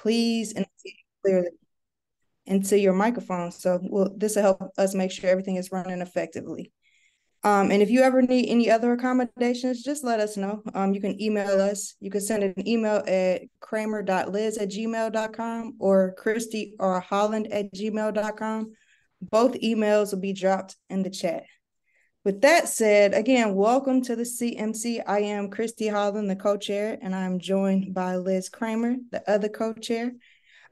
please and clearly into your microphone. So this will help us make sure everything is running effectively. And if you ever need any other accommodations, just let us know. You can email us. You can send an email at kramer.liz@gmail.com or christy.holland@gmail.com. Both emails will be dropped in the chat. With that said, again, welcome to the CMC. I am Christy Holland, the co-chair, and I'm joined by Liz Kramer, the other co-chair.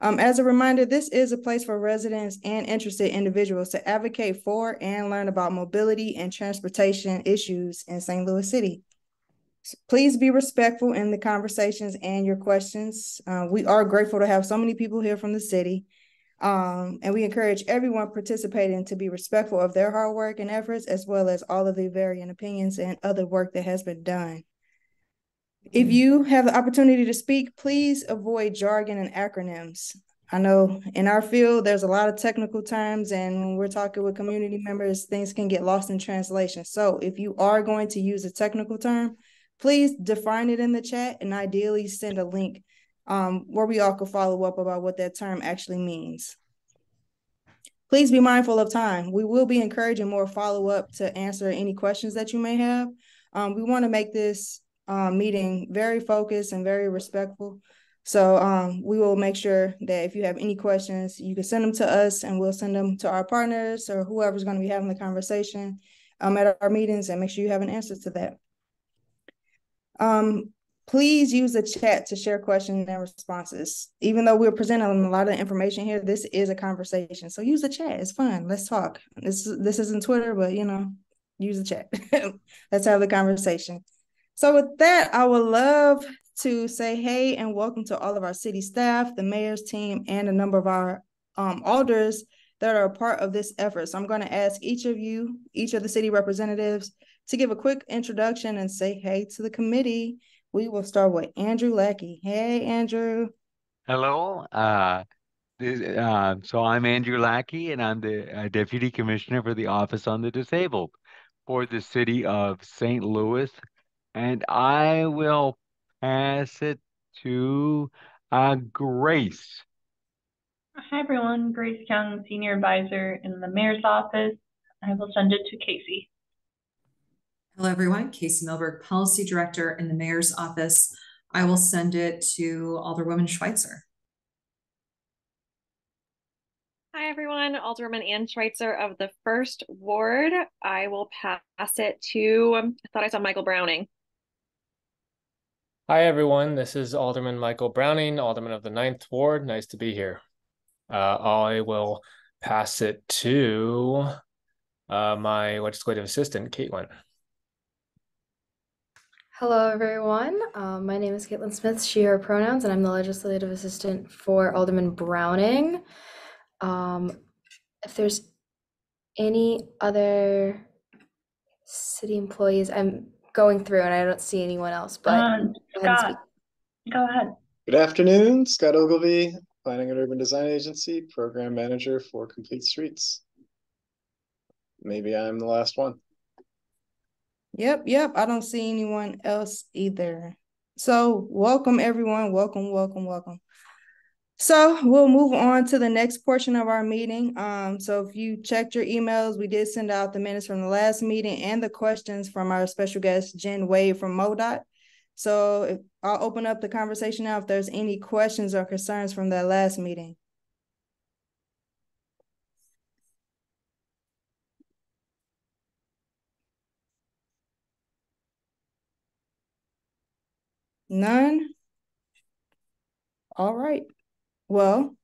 As a reminder, this is a place for residents and interested individuals to advocate for and learn about mobility and transportation issues in St. Louis City. So please be respectful in the conversations and your questions. We are grateful to have so many people here from the city. And we encourage everyone participating to be respectful of their hard work and efforts, as well as all of the varying opinions and other work that has been done. If you have the opportunity to speak, please avoid jargon and acronyms. I know in our field, there's a lot of technical terms, and when we're talking with community members, things can get lost in translation. So if you are going to use a technical term, please define it in the chat and ideally send a link where we all can follow up about what that term actually means. Please be mindful of time. We will be encouraging more follow-up to answer any questions that you may have. We want to make this meeting very focused and very respectful. So we will make sure that if you have any questions, you can send them to us and we'll send them to our partners or whoever's going to be having the conversation at our meetings, and make sure you have an answer to that. Please use the chat to share questions and responses. Even though we're presenting a lot of information here, this is a conversation. So use the chat. It's fun. Let's talk. This isn't Twitter, but use the chat. Let's have the conversation. So with that, I would love to say hey and welcome to all of our city staff, the mayor's team, and a number of our alders that are a part of this effort. So I'm going to ask each of the city representatives, to give a quick introduction and say hey to the committee. We will start with Andrew Lackey. Hey, Andrew. Hello. So I'm Andrew Lackey, and I'm the Deputy Commissioner for the Office on the Disabled for the city of St. Louis. And I will pass it to Grace. Hi, everyone. Grace Young, Senior Advisor in the Mayor's Office. I will send it to Casey. Hello, everyone. Casey Millburg, Policy Director in the Mayor's Office. I will send it to Alderwoman Schweitzer. Hi, everyone. Alderwoman Ann Schweitzer of the 1st Ward. I will pass it to, I thought I saw Michael Browning. Hi, everyone. This is Alderman Michael Browning, Alderman of the 9th Ward. Nice to be here. I will pass it to my legislative assistant, Caitlin. Hello, everyone. My name is Caitlin Smith, she, her pronouns, and I'm the legislative assistant for Alderman Browning. If there's any other city employees, I'm going through and I don't see anyone else, but Scott, go ahead. Good afternoon, Scott Ogilvy, Planning and Urban Design Agency, Program Manager for Complete Streets. Maybe I'm the last one. Yep. I don't see anyone else either. So welcome, everyone. Welcome. So we'll move on to the next portion of our meeting. So if you checked your emails, we did send out the minutes from the last meeting and the questions from our special guest, Jen Wade from MoDOT. So I'll open up the conversation now if there's any questions or concerns from that last meeting. None? All right. Well,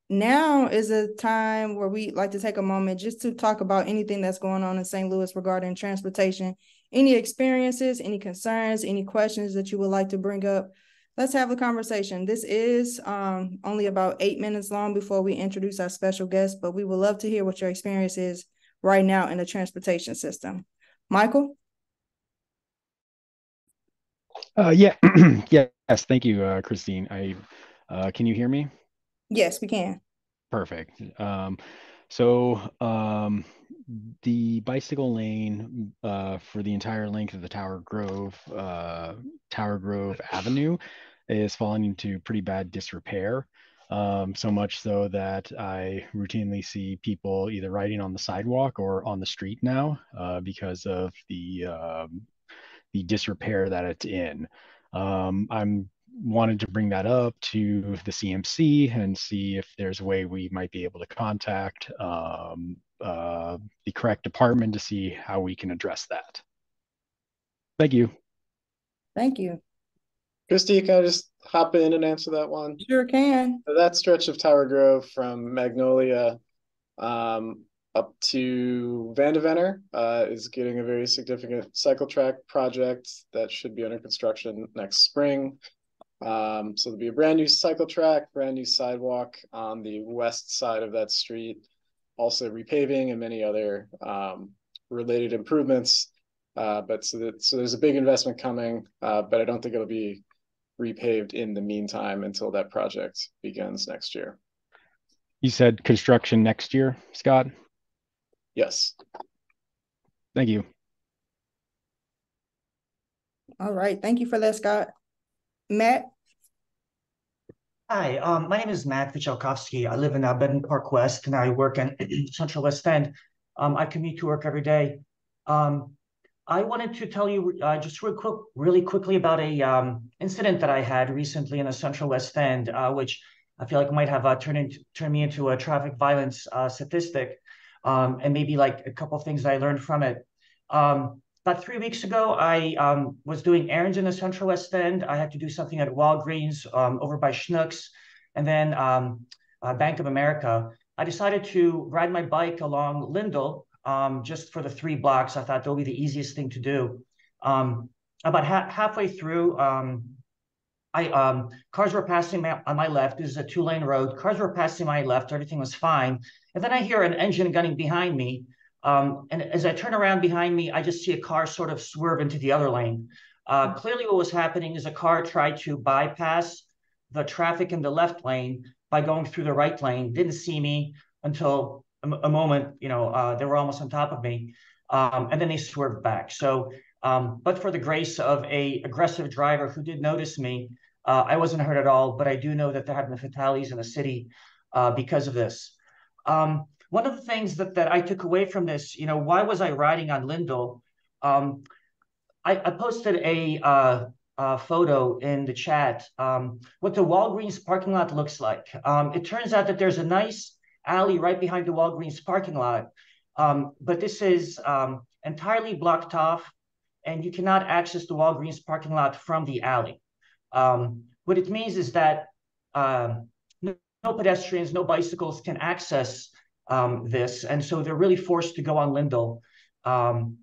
now is a time where we like to take a moment just to talk about anything that's going on in St. Louis regarding transportation. Any experiences, any concerns, any questions that you would like to bring up? Let's have a conversation. This is only about 8 minutes long before we introduce our special guest, but we would love to hear what your experience is right now in the transportation system. Michael? Yeah. Yes, thank you, Christine. Can you hear me? Yes, we can. Perfect. So the bicycle lane for the entire length of the Tower Grove Avenue is falling into pretty bad disrepair. So much so that I routinely see people either riding on the sidewalk or on the street now because of the disrepair that it's in. I'm wanted to bring that up to the CMC and see if there's a way we might be able to contact the correct department to see how we can address that. Thank you. Thank you. Christy, can I just hop in and answer that one? Sure can. So that stretch of Tower Grove from Magnolia up to Vandevenner is getting a very significant cycle track project that should be under construction next spring. So there'll be a brand new cycle track, brand new sidewalk on the west side of that street, also repaving and many other related improvements. But so there's a big investment coming, but I don't think it'll be repaved in the meantime until that project begins next year. You said construction next year, Scott? Yes. Thank you. All right. Thank you for that, Scott. Matt? Hi, my name is Matt Vichalkovsky. I live in Benton Park West, and I work in Central West End. I commute to work every day. I wanted to tell you just really quickly about a incident that I had recently in the Central West End, which I feel like might have turned me into a traffic violence statistic, and maybe like a couple of things that I learned from it. About 3 weeks ago, I was doing errands in the Central West End. I had to do something at Walgreens over by Schnucks, and then Bank of America. I decided to ride my bike along Lindell just for the 3 blocks. I thought that would be the easiest thing to do. About halfway through, cars were passing on my left. This is a 2-lane road. Cars were passing my left. Everything was fine. And then I hear an engine gunning behind me. And as I turn around behind me, I just see a car sort of swerve into the other lane. Clearly what was happening is a car tried to bypass the traffic in the left lane by going through the right lane, didn't see me until a moment, they were almost on top of me. And then they swerved back. So, but for the grace of an aggressive driver who did notice me, I wasn't hurt at all, but I do know that there have been fatalities in the city because of this. One of the things that I took away from this, why was I riding on Lindell? I posted a photo in the chat, what the Walgreens parking lot looks like. It turns out that there's a nice alley right behind the Walgreens parking lot, but this is entirely blocked off, and you cannot access the Walgreens parking lot from the alley. What it means is that no pedestrians, no bicycles can access this, and so they're really forced to go on Lindell. And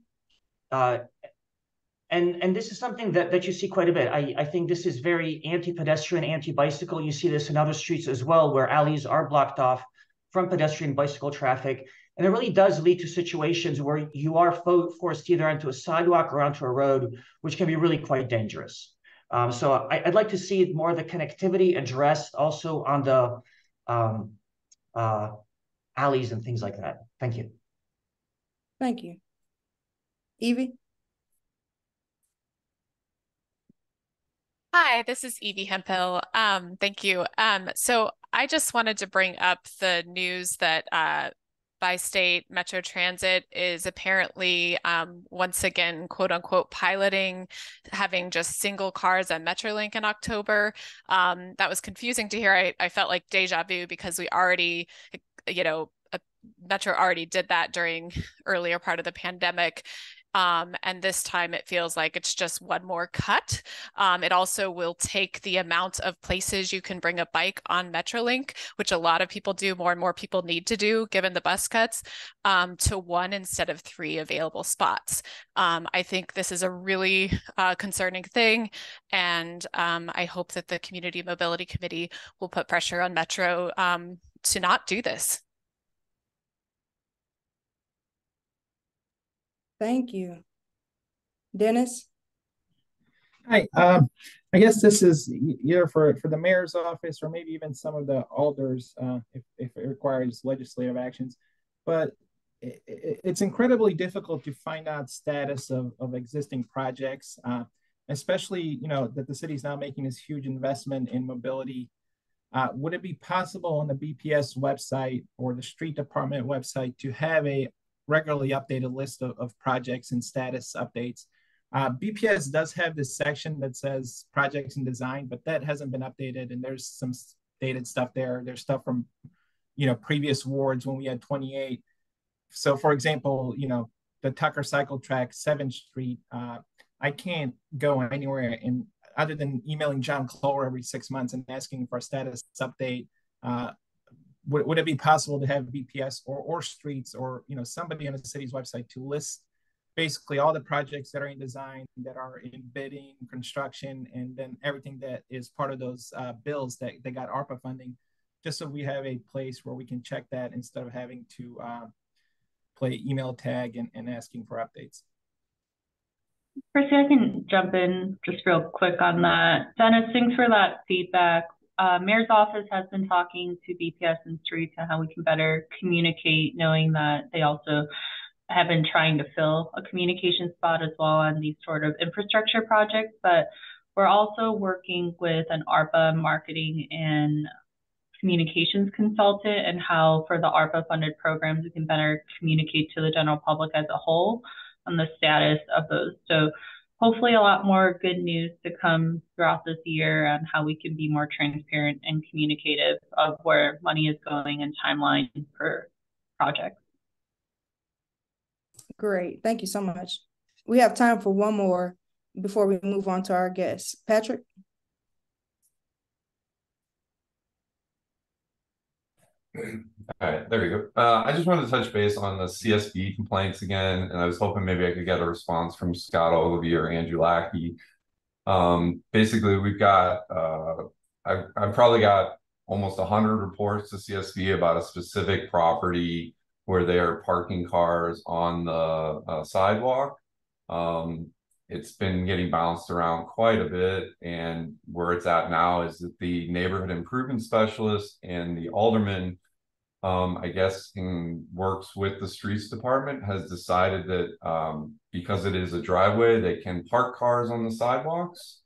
this is something that you see quite a bit. I think this is very anti-pedestrian, anti-bicycle. You see this in other streets as well, where alleys are blocked off from pedestrian bicycle traffic. And it really does lead to situations where you are forced either onto a sidewalk or onto a road, which can be really quite dangerous. So I'd like to see more of the connectivity addressed also on the alleys and things like that. Thank you. Thank you. Evie? Hi, this is Evie Hemphill. Thank you. So I just wanted to bring up the news that Bi-State Metro Transit is apparently once again, quote unquote, piloting having just single cars at Metrolink in October. That was confusing to hear. I felt like deja vu because we already, Metro already did that during earlier part of the pandemic. And this time it feels like it's just one more cut. It also will take the amount of places you can bring a bike on Metrolink, which a lot of people do, more and more people need to do given the bus cuts, to 1 instead of 3 available spots. I think this is a really concerning thing, and I hope that the Community Mobility Committee will put pressure on Metro to not do this. Thank you. Dennis? Hi, I guess this is either for the mayor's office or maybe even some of the alders if it requires legislative actions. But it's incredibly difficult to find out status of existing projects, especially, that the city's now making this huge investment in mobility Would it be possible on the BPS website or the street department website to have a regularly updated list of projects and status updates? BPS does have this section that says projects in design, but that hasn't been updated, and there's some dated stuff there. There's stuff from, previous wards when we had 28. So for example, the Tucker cycle track, 7th Street, I can't go anywhere other than emailing John Clower every 6 months and asking for a status update. Would it be possible to have BPS or streets or somebody on the city's website to list basically all the projects that are in design, that are in bidding, construction, and then everything that is part of those bills that they got ARPA funding, just so we have a place where we can check that instead of having to play email tag and asking for updates. Chrissy, I can jump in just real quick on that. Dennis, thanks for that feedback. Mayor's office has been talking to BPS and streets on how we can better communicate, knowing that they also have been trying to fill a communication spot as well on these sort of infrastructure projects. But we're also working with an ARPA marketing and communications consultant, and how for the ARPA funded programs we can better communicate to the general public as a whole on the status of those. So hopefully a lot more good news to come throughout this year on how we can be more transparent and communicative of where money is going and timelines for projects. Great. Thank you so much. We have time for one more before we move on to our guests. Patrick? All right, there we go. I just wanted to touch base on the CSB complaints again, and I was hoping maybe I could get a response from Scott Ogilvie or Andrew Lackey. Basically, we've got, I've probably got almost 100 reports to CSB about a specific property where they are parking cars on the sidewalk. It's been getting bounced around quite a bit, and where it's at now is that the neighborhood improvement specialist and the alderman, I guess works with the streets department, has decided that because it is a driveway, they can park cars on the sidewalks.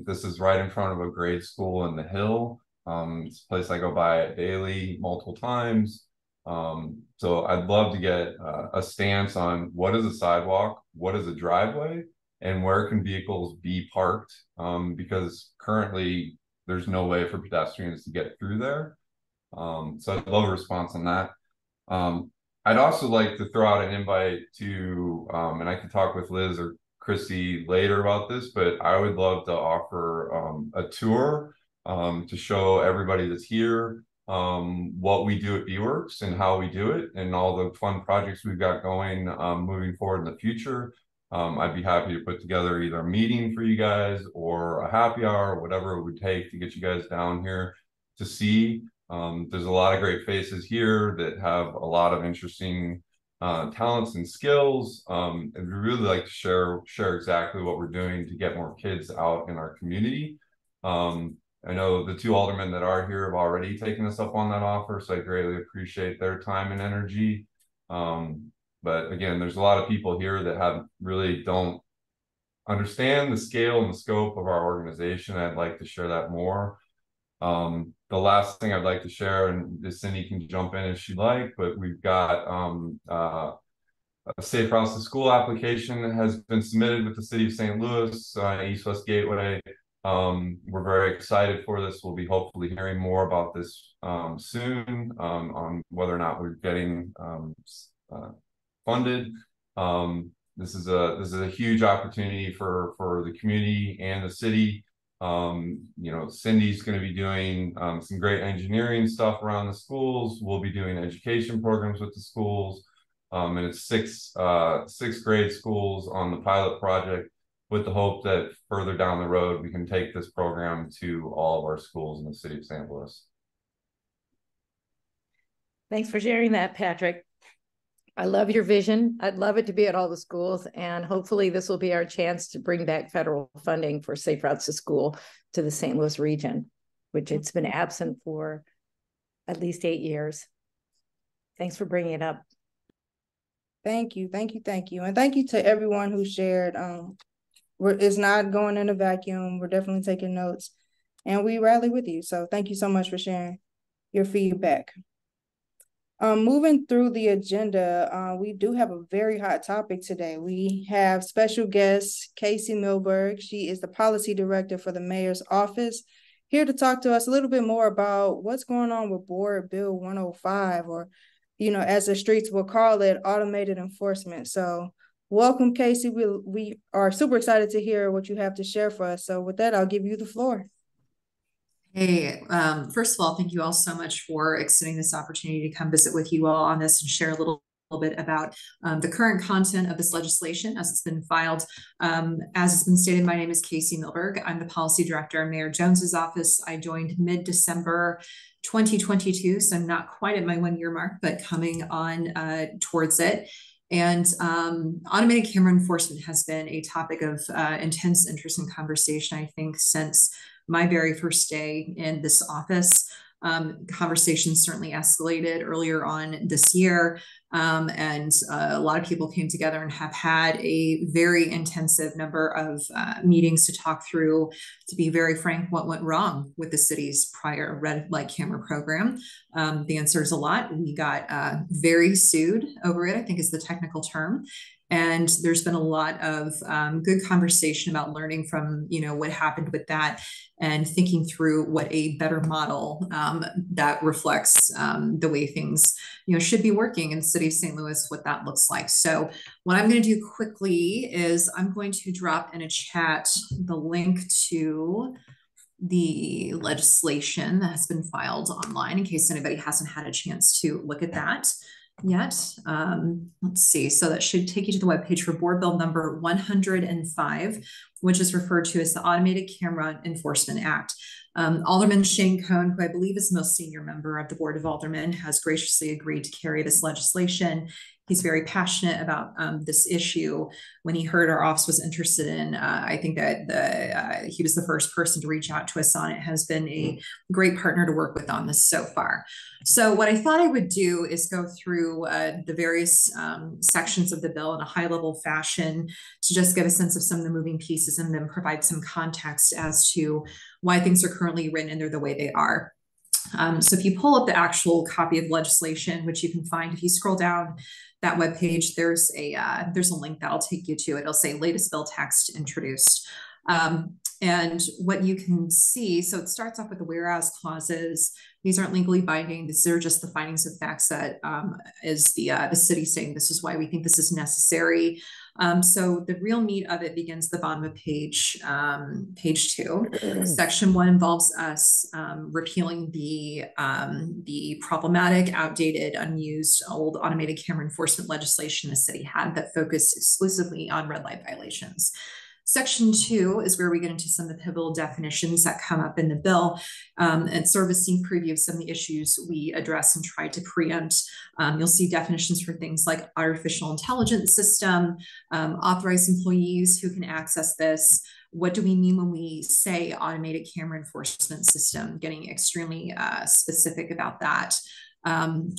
This is right in front of a grade school in the Hill. It's a place I go by daily, multiple times. So I'd love to get a stance on what is a sidewalk, what is a driveway, and where can vehicles be parked, because currently there's no way for pedestrians to get through there. So I'd love a response on that. I'd also like to throw out an invite to, and I can talk with Liz or Chrissy later about this, but I would love to offer a tour to show everybody that's here what we do at B-Works and how we do it and all the fun projects we've got going moving forward in the future. I'd be happy to put together either a meeting for you guys or a happy hour, whatever it would take to get you guys down here to see. There's a lot of great faces here that have a lot of interesting talents and skills. And we really like to share exactly what we're doing to get more kids out in our community. I know the two aldermen that are here have already taken us up on that offer, so I greatly appreciate their time and energy. But again, there's a lot of people here that really don't understand the scale and the scope of our organization. I'd like to share that more. The last thing I'd like to share, and Cindy can jump in if she'd like, but we've got a Safe Routes to School application that has been submitted with the City of St. Louis, East-West Gateway. We're very excited for this. We'll be hopefully hearing more about this soon on whether or not we're getting funded. This is a huge opportunity for the community and the city. Cindy's going to be doing some great engineering stuff around the schools. We'll be doing education programs with the schools, and it's six grade schools on the pilot project, with the hope that further down the road we can take this program to all of our schools in the city of St. Louis. Thanks for sharing that, Patrick. I love your vision. I'd love it to be at all the schools, and hopefully this will be our chance to bring back federal funding for Safe Routes to School to the St. Louis region, which it's been absent for at least 8 years. Thanks for bringing it up. Thank you. And thank you to everyone who shared. It's not going in a vacuum. We're definitely taking notes. and we rally with you. So thank you so much for sharing your feedback. Moving through the agenda, we do have a very hot topic today. We have special guest Casey Millburg. She is the policy director for the mayor's office, here to talk to us a little bit more about what's going on with Board Bill 105, or, as the streets will call it, automated enforcement. So welcome, Casey. We are super excited to hear what you have to share for us. So with that, I'll give you the floor. Hey, first of all, thank you all so much for extending this opportunity to come visit with you all on this and share a little bit about the current content of this legislation as it's been filed. As it's been stated, my name is Casey Millburg. I'm the policy director in Mayor Jones's office. I joined mid-December 2022, so I'm not quite at my 1-year mark, but coming on towards it. And automated camera enforcement has been a topic of intense interest and conversation, I think, since my very first day in this office. Conversations certainly escalated earlier on this year, and a lot of people came together and have had a very intensive number of meetings to talk through, to be very frank, what went wrong with the city's prior red light camera program. The answer is a lot. We got very sued over it, I think is the technical term. And there's been a lot of good conversation about learning from, what happened with that and thinking through what a better model that reflects the way things, should be working in the city of St. Louis, what that looks like. So what I'm going to do quickly is I'm going to drop in a chat the link to the legislation that has been filed online in case anybody hasn't had a chance to look at that yet. Let's see. So that should take you to the webpage for Board Bill number 105, which is referred to as the Automated Camera Enforcement Act. Alderman Shane Cohn, who I believe is the most senior member of the Board of Aldermen, has graciously agreed to carry this legislation. He's very passionate about this issue. When he heard our office was interested in, I think that he was the first person to reach out to us on it, has been a great partner to work with on this so far. So what I thought I would do is go through the various sections of the bill in a high-level fashion to just get a sense of some of the moving pieces and then provide some context as to why things are currently written and they're the way they are. So if you pull up the actual copy of legislation, which you can find if you scroll down that webpage, there's a link that'll take you to it. It'll say latest bill text introduced. And what you can see, so it starts off with the whereas clauses. These aren't legally binding. These are just the findings of facts that is the city saying this is why we think this is necessary. So the real meat of it begins at the bottom of page 2. Section 1 involves us repealing the problematic, outdated, unused, old automated camera enforcement legislation the city had that focused exclusively on red light violations. Section 2 is where we get into some of the pivotal definitions that come up in the bill, and sort of a sneak preview of some of the issues we address and try to preempt. You'll see definitions for things like artificial intelligence system, authorized employees who can access this. What do we mean when we say automated camera enforcement system? Getting extremely specific about that.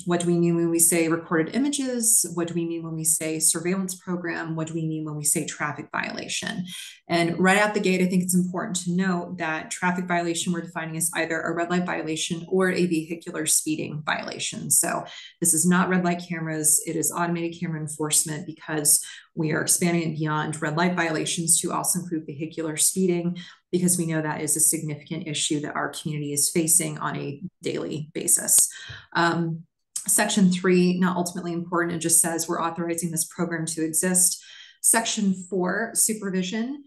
What do we mean when we say recorded images? What do we mean when we say surveillance program? What do we mean when we say traffic violation? And right out the gate, I think it's important to note that traffic violation we're defining as either a red light violation or a vehicular speeding violation. So this is not red light cameras. It is automated camera enforcement because we are expanding it beyond red light violations to also include vehicular speeding, because we know that is a significant issue that our community is facing on a daily basis. Section 3, not ultimately important, it just says we're authorizing this program to exist. Section 4, supervision.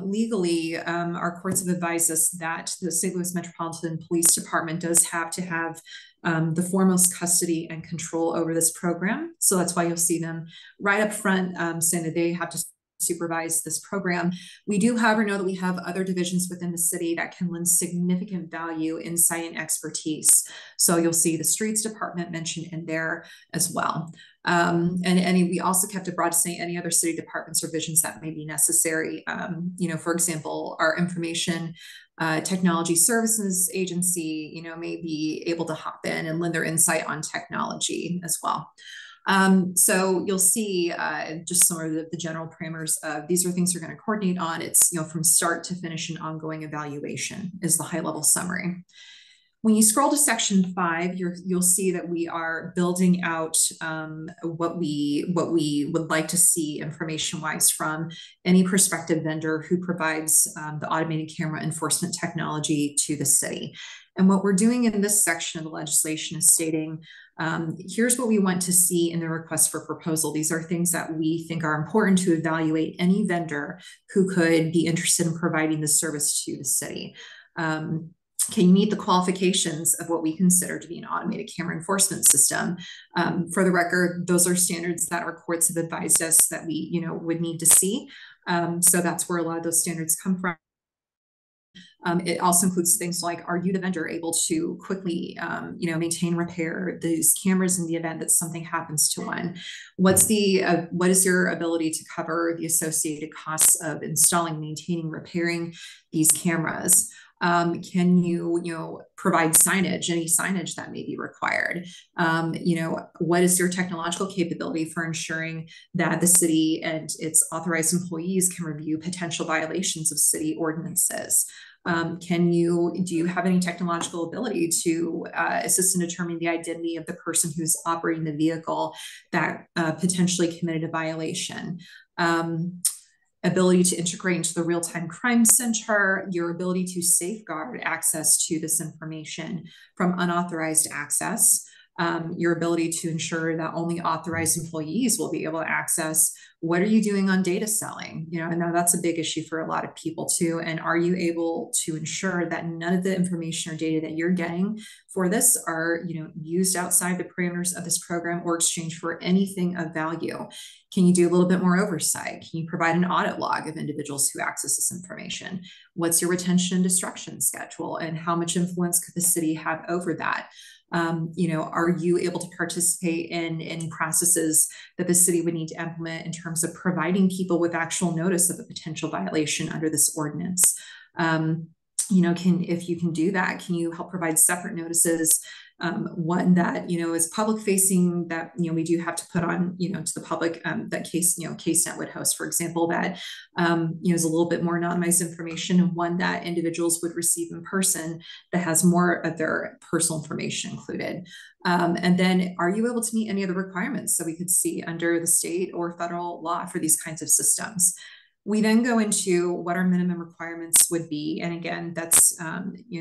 Legally, our courts have advised us that the St. Louis Metropolitan Police Department does have to have the foremost custody and control over this program. So that's why you'll see them right up front saying that they have to supervise this program. We do, however, know that we have other divisions within the city that can lend significant value, insight, and expertise. So you'll see the streets department mentioned in there as well. And we also kept it broad to say any other city departments or visions that may be necessary. For example, our information technology services agency, may be able to hop in and lend their insight on technology as well. So you'll see just some of the general parameters of these are things you're going to coordinate on. It's, from start to finish and ongoing evaluation is the high level summary. When you scroll to section 5, you'll see that we are building out what we would like to see information-wise from any prospective vendor who provides the automated camera enforcement technology to the city. And what we're doing in this section of the legislation is stating, here's what we want to see in the request for proposal. These are things that we think are important to evaluate any vendor who could be interested in providing the service to the city. Can you meet the qualifications of what we consider to be an automated camera enforcement system? For the record, those are standards that our courts have advised us that we, would need to see. So that's where a lot of those standards come from. It also includes things like, are you the vendor able to quickly, maintain, repair these cameras in the event that something happens to one? What is your ability to cover the associated costs of installing, maintaining, repairing these cameras? Can you, provide signage, any signage that may be required? What is your technological capability for ensuring that the city and its authorized employees can review potential violations of city ordinances? Do you have any technological ability to assist in determining the identity of the person who's operating the vehicle that potentially committed a violation? Ability to integrate into the real-time crime center, your ability to safeguard access to this information from unauthorized access, your ability to ensure that only authorized employees will be able to access. What are you doing on data selling? I know that's a big issue for a lot of people too. And are you able to ensure that none of the information or data that you're getting for this are, used outside the parameters of this program or exchanged for anything of value? Can you do a little bit more oversight? Can you provide an audit log of individuals who access this information? What's your retention and destruction schedule? And how much influence could the city have over that? Are you able to participate in any processes that the city would need to implement in terms of providing people with actual notice of a potential violation under this ordinance? If you can do that, can you help provide separate notices? One that, is public facing that, we do have to put on, to the public, that CaseNet would host, for example, that, is a little bit more anonymized information, and one that individuals would receive in person that has more of their personal information included. And then are you able to meet any of the requirements that we could see under the state or federal law for these kinds of systems? We then go into what our minimum requirements would be. And again, that's,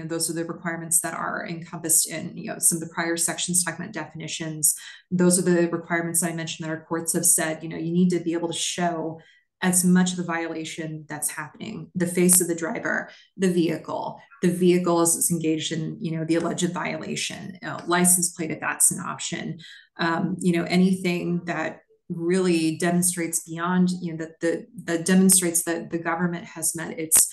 those are the requirements that are encompassed in, some of the prior sections talking about definitions. Those are the requirements that I mentioned that our courts have said, you need to be able to show as much of the violation that's happening, the face of the driver, the vehicle as it's engaged in, the alleged violation, license plate if that's an option, anything that really demonstrates beyond, that demonstrates that the government has met its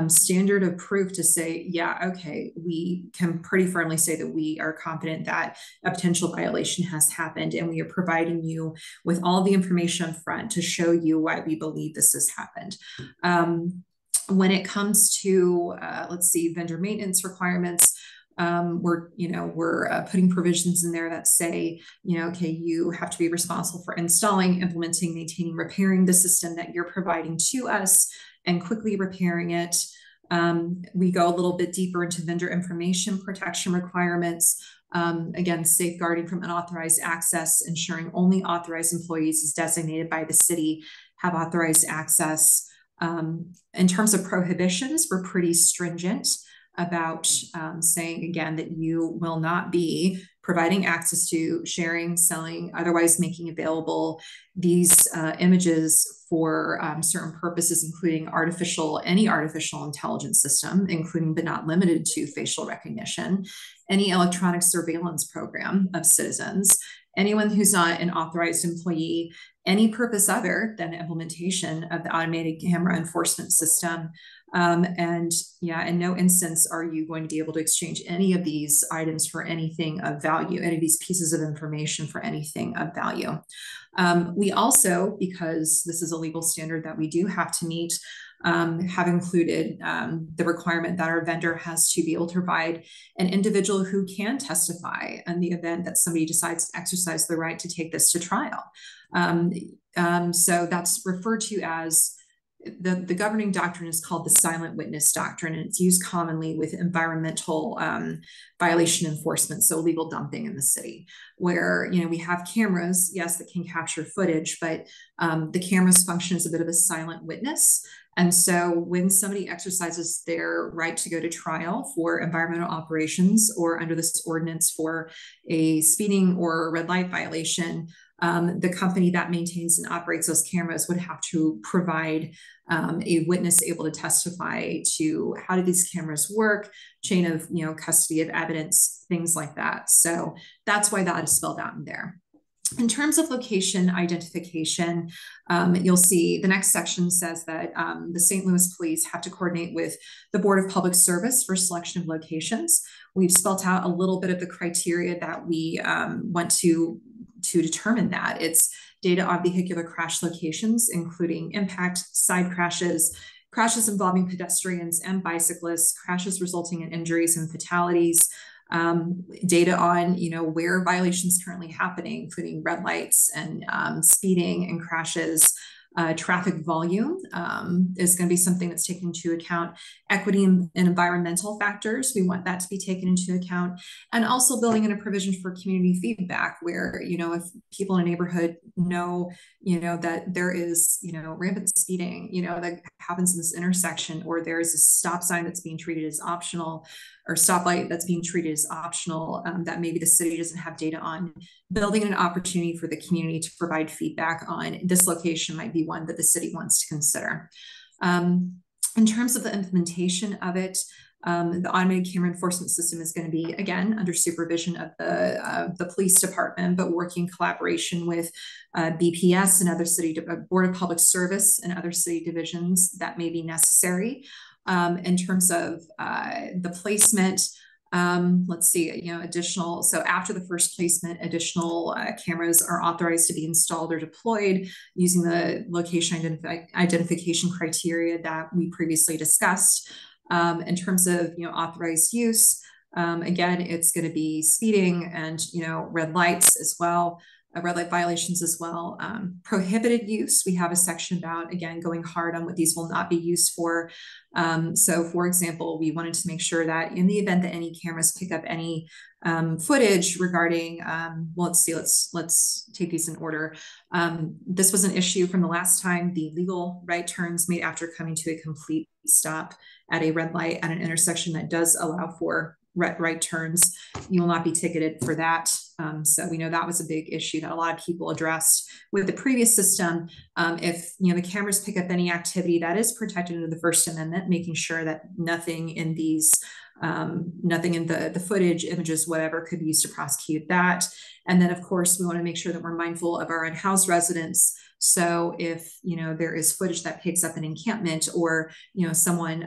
standard of proof to say, yeah, okay, we can pretty firmly say that we are confident that a potential violation has happened, and we are providing you with all the information up front to show you why we believe this has happened. When it comes to, vendor maintenance requirements, we're putting provisions in there that say, okay, you have to be responsible for installing, implementing, maintaining, repairing the system that you're providing to us and quickly repairing it. We go a little bit deeper into vendor information protection requirements. Again, safeguarding from unauthorized access, ensuring only authorized employees as designated by the city have authorized access. In terms of prohibitions, we're pretty stringent about saying, again, that you will not be providing access to, sharing, selling, otherwise making available these images for certain purposes, including any artificial intelligence system, including but not limited to facial recognition, any electronic surveillance program of citizens, anyone who's not an authorized employee, any purpose other than implementation of the automated camera enforcement system. In no instance are you going to be able to exchange any of these items for anything of value, any of these pieces of information for anything of value. We also, because this is a legal standard that we do have to meet, have included the requirement that our vendor has to be able to provide an individual who can testify in the event that somebody decides to exercise the right to take this to trial. So that's referred to as the governing doctrine is called the silent witness doctrine, and it's used commonly with environmental violation enforcement, so illegal dumping in the city, where we have cameras, yes, that can capture footage, but the cameras function as a bit of a silent witness. And so when somebody exercises their right to go to trial for environmental operations or under this ordinance for a speeding or red light violation, the company that maintains and operates those cameras would have to provide a witness able to testify to how do these cameras work, chain of custody of evidence, things like that. So that's why that is spelled out in there. In terms of location identification, you'll see the next section says that the St. Louis Police have to coordinate with the Board of Public Service for selection of locations. We've spelled out a little bit of the criteria that we want to determine that. It's data on vehicular crash locations, including impact, side crashes, crashes involving pedestrians and bicyclists, crashes resulting in injuries and fatalities, data on where violations currently happening, including red lights and speeding and crashes. Traffic volume is going to be something that's taken into account. Equity and environmental factors, we want that to be taken into account. And also building in a provision for community feedback where, if people in a neighborhood know, that there is, rampant speeding, that happens in this intersection, or there's a stop sign that's being treated as optional, or stoplight that's being treated as optional, that maybe the city doesn't have data on, building an opportunity for the community to provide feedback on this location might be one that the city wants to consider. In terms of the implementation of it, the automated camera enforcement system is going to be, again, under supervision of the police department, but working in collaboration with BPS and other city, Board of Public Service and other city divisions that may be necessary. In terms of the placement, let's see, additional, so after the first placement, additional cameras are authorized to be installed or deployed using the location identification criteria that we previously discussed. In terms of, authorized use, again, it's going to be speeding and, red lights as well. Red light violations as well. Prohibited use, we have a section about, again, going hard on what these will not be used for. So for example, we wanted to make sure that in the event that any cameras pick up any footage regarding, well, let's take these in order. This was an issue from the last time, the legal right turns made after coming to a complete stop at a red light at an intersection that does allow for right turns. You will not be ticketed for that. So we know that was a big issue that a lot of people addressed with the previous system. If the cameras pick up any activity that is protected under the First Amendment, making sure that nothing in these, nothing in the footage, images, whatever, could be used to prosecute that. And then of course we want to make sure that we're mindful of our in-house residents. So if, there is footage that picks up an encampment or, someone,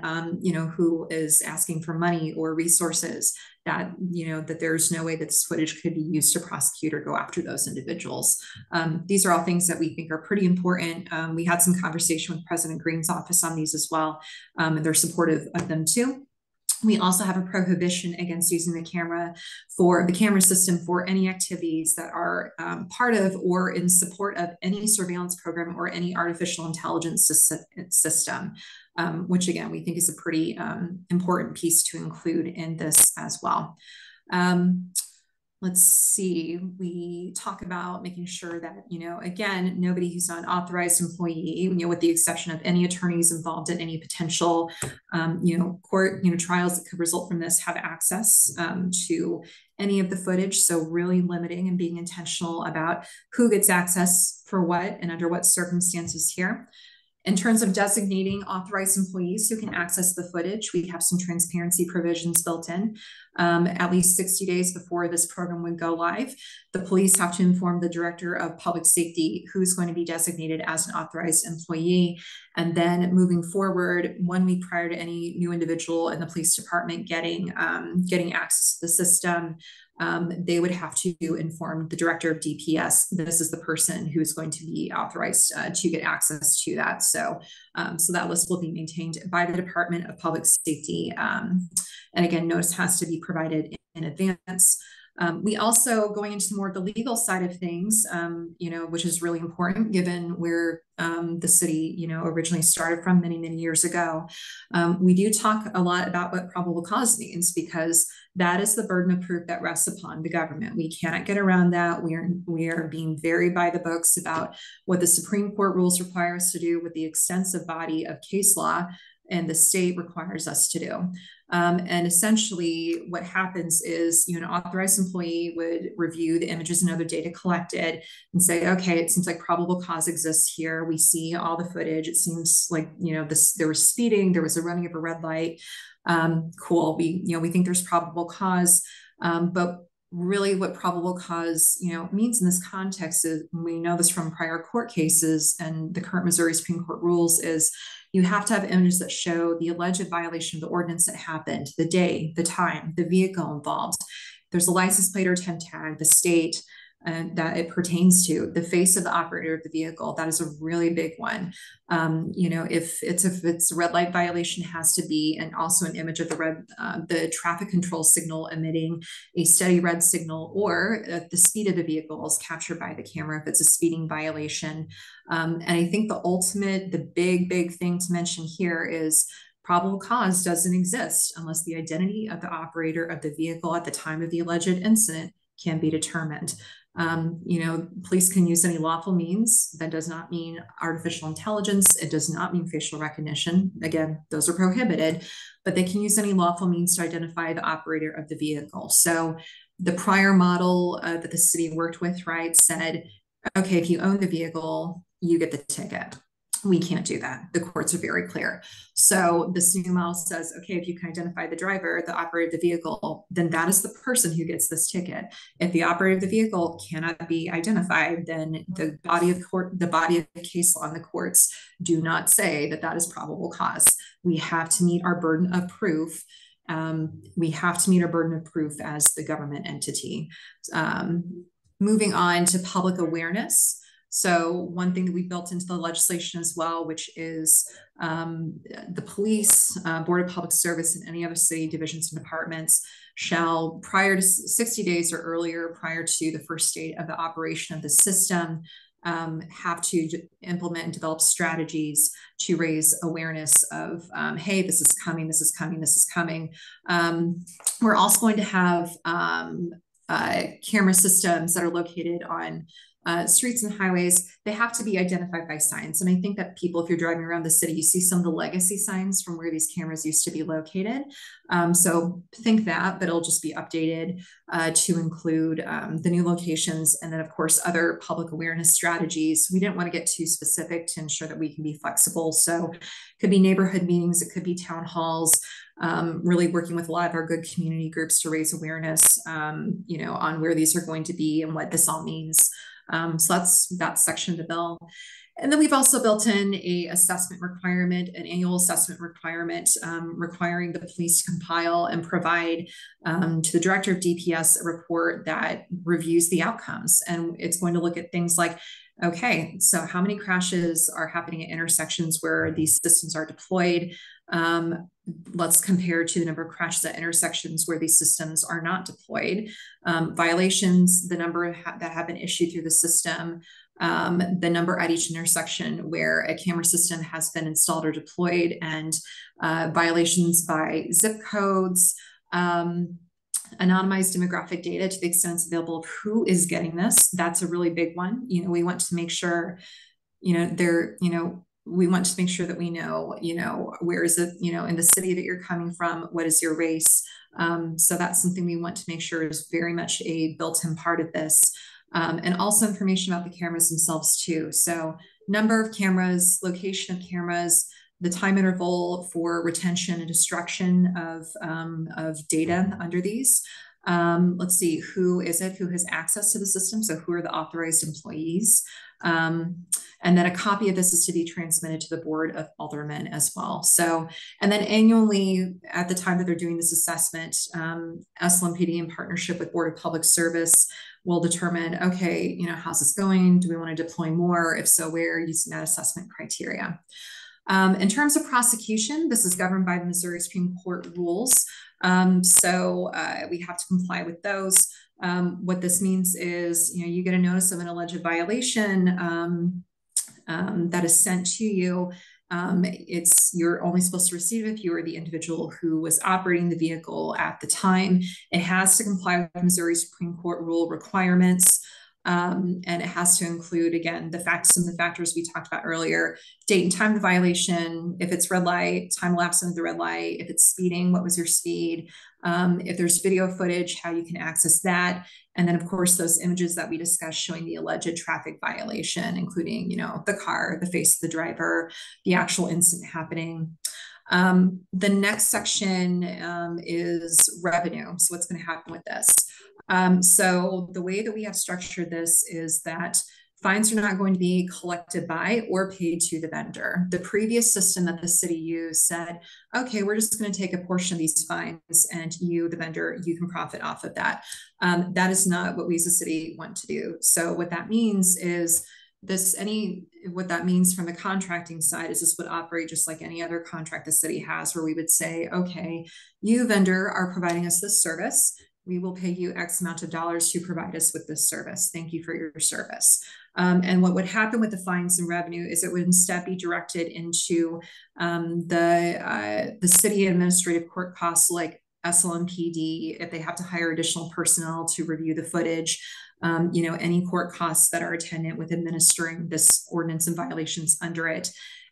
who is asking for money or resources, that, that there's no way that this footage could be used to prosecute or go after those individuals. These are all things that we think are pretty important. We had some conversation with President Green's office on these as well, and they're supportive of them too. We also have a prohibition against using the camera system for any activities that are part of or in support of any surveillance program or any artificial intelligence system, which again, we think is a pretty important piece to include in this as well. Let's see, we talk about making sure that, again, nobody who's not an authorized employee, with the exception of any attorneys involved in any potential, court, trials that could result from this, have access to any of the footage. So really limiting and being intentional about who gets access for what and under what circumstances here. In terms of designating authorized employees who can access the footage, we have some transparency provisions built in. At least 60 days before this program would go live, the police have to inform the director of public safety who's going to be designated as an authorized employee. And then moving forward, 1 week prior to any new individual in the police department getting access to the system, they would have to inform the director of DPS. This is the person who is going to be authorized to get access to that. So that list will be maintained by the Department of Public Safety. And again, notice has to be provided in advance. We also, going into more of the legal side of things, which is really important given where the city, originally started from many, many years ago. We do talk a lot about what probable cause means, because that is the burden of proof that rests upon the government. We cannot get around that. We are being very by the books about what the Supreme Court rules require us to do with the extensive body of case law and the state requires us to do. And essentially what happens is, an authorized employee would review the images and other data collected and say, okay, it seems like probable cause exists here. We see all the footage. It seems like, there was speeding, there was a running of a red light. Cool. We think there's probable cause. But really what probable cause, means in this context is, we know this from prior court cases and the current Missouri Supreme Court rules, is you have to have images that show the alleged violation of the ordinance that happened, the day, the time, the vehicle involved. There's a license plate or temp tag, the state that it pertains to, the face of the operator of the vehicle. That is a really big one. If it's a red light violation, has to be, and also an image of the traffic control signal emitting a steady red signal, or the speed of the vehicle is captured by the camera if it's a speeding violation. And I think the big thing to mention here is probable cause doesn't exist unless the identity of the operator of the vehicle at the time of the alleged incident can be determined. Police can use any lawful means. That does not mean artificial intelligence. It does not mean facial recognition. Again, those are prohibited, but they can use any lawful means to identify the operator of the vehicle. So the prior model that the city worked with, said, okay, if you own the vehicle, you get the ticket. We can't do that. The courts are very clear. So this new model says, okay, if you can identify the driver, the operator of the vehicle, then that is the person who gets this ticket. If the operator of the vehicle cannot be identified, then the body of case law in the courts do not say that that is probable cause. We have to meet our burden of proof. As the government entity. Moving on to public awareness. So one thing that we built into the legislation as well, which is the police, Board of Public Service, and any other city divisions and departments shall, prior to 60 days or earlier, prior to the first date of the operation of the system, have to implement and develop strategies to raise awareness of, hey, this is coming, this is coming, this is coming. We're also going to have camera systems that are located on streets and highways. They have to be identified by signs. And I think that people, if you're driving around the city, you see some of the legacy signs from where these cameras used to be located. So think that, but it'll just be updated to include the new locations. And then of course, other public awareness strategies. We didn't want to get too specific to ensure that we can be flexible. So it could be neighborhood meetings, it could be town halls, really working with a lot of our good community groups to raise awareness, on where these are going to be and what this all means. So that's that section of the bill. And then we've also built in an assessment requirement, an annual assessment requirement, requiring the police to compile and provide to the director of DPS a report that reviews the outcomes. And it's going to look at things like, okay, so how many crashes are happening at intersections where these systems are deployed? Let's compare to the number of crashes at intersections where these systems are not deployed. Violations, the number that have been issued through the system, the number at each intersection where a camera system has been installed or deployed, and violations by zip codes, anonymized demographic data to the extent it's available of who is getting this. That's a really big one. We want to make sure, we want to make sure that we know, where is it, in the city that you're coming from, what is your race? So that's something we want to make sure is very much a built-in part of this. And also information about the cameras themselves too. So number of cameras, location of cameras, the time interval for retention and destruction of data under these. Let's see, who is it who has access to the system? So who are the authorized employees? And then a copy of this is to be transmitted to the Board of Aldermen as well. So, and then annually at the time that they're doing this assessment, SLMPD in partnership with Board of Public Service will determine, okay, how's this going? Do we want to deploy more? If so, where, using that assessment criteria. In terms of prosecution, this is governed by the Missouri Supreme Court rules. So we have to comply with those. What this means is, you get a notice of an alleged violation that is sent to you. You're only supposed to receive it if you are the individual who was operating the vehicle at the time. It has to comply with Missouri Supreme Court rule requirements. And it has to include, again, the facts and the factors we talked about earlier: date and time of the violation, if it's red light, time elapsed under the red light, if it's speeding, what was your speed, if there's video footage, how you can access that. And then, of course, those images that we discussed showing the alleged traffic violation, including, the car, the face of the driver, the actual incident happening. The next section is revenue. So what's going to happen with this? So the way that we have structured this is that fines are not going to be collected by or paid to the vendor. The previous system that the city used said, okay, we're just going to take a portion of these fines and you, the vendor, you can profit off of that. That is not what we as a city want to do. So what that means is what that means from the contracting side is this would operate just like any other contract the city has, where we would say, okay, you vendor are providing us this service. We will pay you X amount of dollars to provide us with this service. Thank you for your service. And what would happen with the fines and revenue is it would instead be directed into the city administrative court costs, like SLMPD, if they have to hire additional personnel to review the footage, any court costs that are attendant with administering this ordinance and violations under it.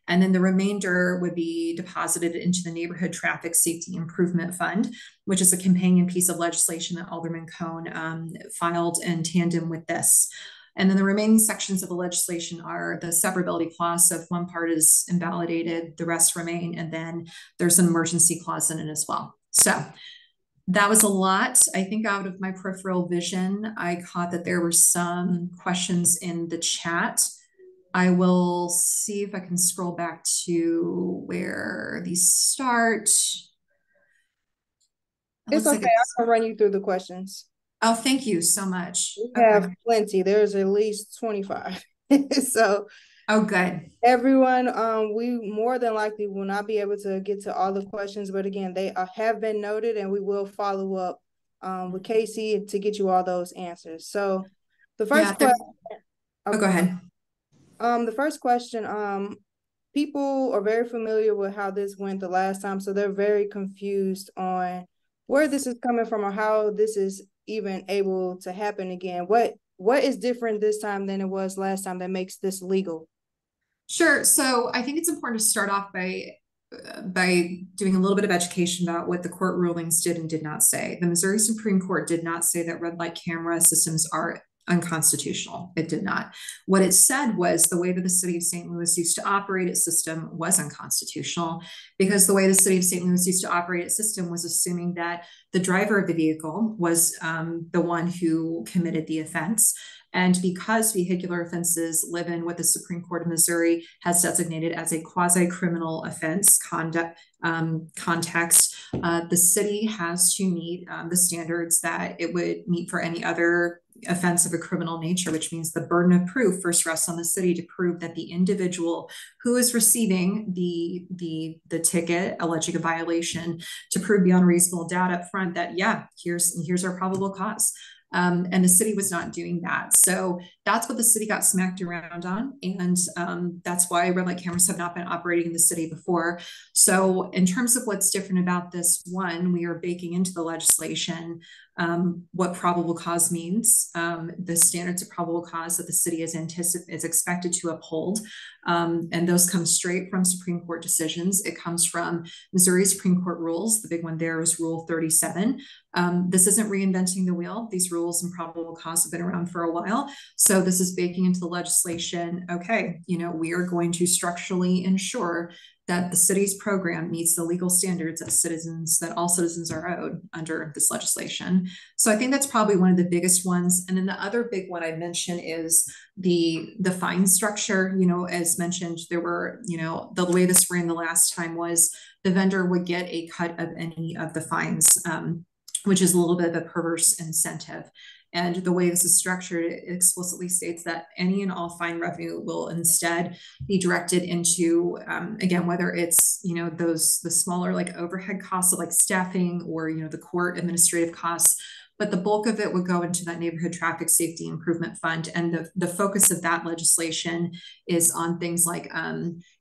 And then the remainder would be deposited into the Neighborhood Traffic Safety Improvement Fund, which is a companion piece of legislation that Alderman Cohn filed in tandem with this. And then the remaining sections of the legislation are the severability clause. So if one part is invalidated, the rest remain. And then there's an emergency clause in it as well. So that was a lot. I think out of my peripheral vision, I caught that there were some questions in the chat. I will see if I can scroll back to where these start. It's okay. I can run you through the questions. Oh, thank you so much. We have plenty. There's at least 25. So, oh, good. Everyone, we more than likely will not be able to get to all the questions, but again, they have been noted, and we will follow up with Casey to get you all those answers. So, the first question. Oh, go ahead. The first question, people are very familiar with how this went the last time, so they're very confused on where this is coming from or how this is even able to happen again. What is different this time than it was last time that makes this legal? Sure. So I think it's important to start off by doing a little bit of education about what the court rulings did and did not say. The Missouri Supreme Court did not say that red light camera systems are unconstitutional. It did not. What it said was the way that the city of St. Louis used to operate its system was unconstitutional, because the way the city of St. Louis used to operate its system was assuming that the driver of the vehicle was the one who committed the offense. And because vehicular offenses live in what the Supreme Court of Missouri has designated as a quasi-criminal offense context, the city has to meet the standards that it would meet for any other offense of a criminal nature, which means the burden of proof first rests on the city to prove that the individual who is receiving the ticket alleging a violation, to prove beyond reasonable doubt up front that, yeah, here's our probable cause. And the city was not doing that. So that's what the city got smacked around on. And that's why red light cameras have not been operating in the city before. So in terms of what's different about this one, we are baking into the legislation what probable cause means, the standards of probable cause that the city is expected to uphold. And those come straight from Supreme Court decisions. It comes from Missouri Supreme Court rules. The big one there is Rule 37. This isn't reinventing the wheel. These rules and probable cause have been around for a while. So this is baking into the legislation. Okay, we are going to structurally ensure that the city's program meets the legal standards that all citizens are owed under this legislation. So I think that's probably one of the biggest ones. And then the other big one I mentioned is the fine structure. You know, as mentioned, there were, you know, the way this ran the last time was the vendor would get a cut of any of the fines, which is a little bit of a perverse incentive. And the way this is structured, it explicitly states that any and all fine revenue will instead be directed into, again, whether it's, you know, the smaller like overhead costs of like staffing or, you know, the court administrative costs, but the bulk of it would go into that neighborhood traffic safety improvement fund. And the focus of that legislation is on things like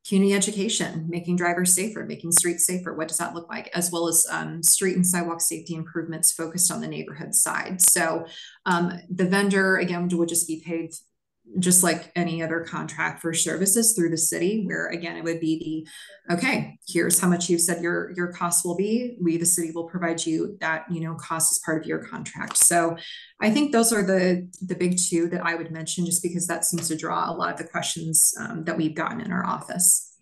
community education, making drivers safer, making streets safer. What does that look like? As well as street and sidewalk safety improvements focused on the neighborhood side. So the vendor, again, would just be paid just like any other contract for services through the city, where again, it would be the, okay, here's how much you've said your costs will be. We, the city, will provide you that, you know, cost as part of your contract. So I think those are the big two that I would mention, just because that seems to draw a lot of the questions that we've gotten in our office.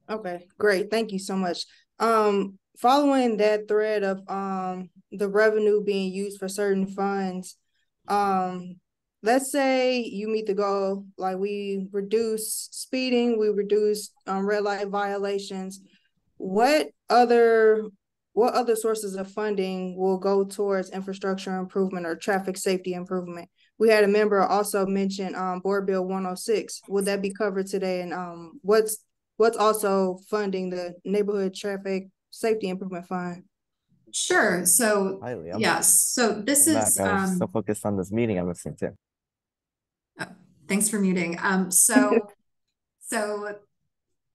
Okay, great. Thank you so much. Following that thread of the revenue being used for certain funds, let's say you meet the goal, like we reduce speeding, we reduce red light violations. What other sources of funding will go towards infrastructure improvement or traffic safety improvement? We had a member also mention Board Bill 106. Would that be covered today? And what's also funding the Neighborhood Traffic Safety Improvement Fund? Sure. So Hi, Liam. yes. So this is I was so focused on this meeting I'm listening to. Thanks for muting. So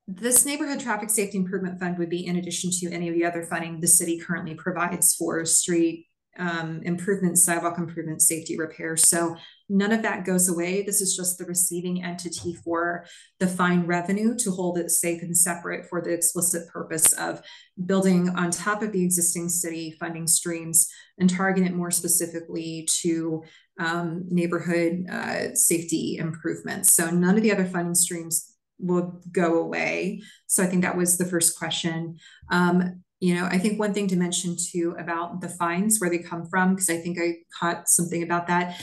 this Neighborhood Traffic Safety Improvement Fund would be in addition to any of the other funding the city currently provides for street improvement, sidewalk improvement, safety repair. So none of that goes away. This is just the receiving entity for the fine revenue to hold it safe and separate for the explicit purpose of building on top of the existing city funding streams and targeting it more specifically to neighborhood safety improvements. So none of the other funding streams will go away. So I think that was the first question. You know, I think one thing to mention too about the fines, where they come from, because I think I caught something about that.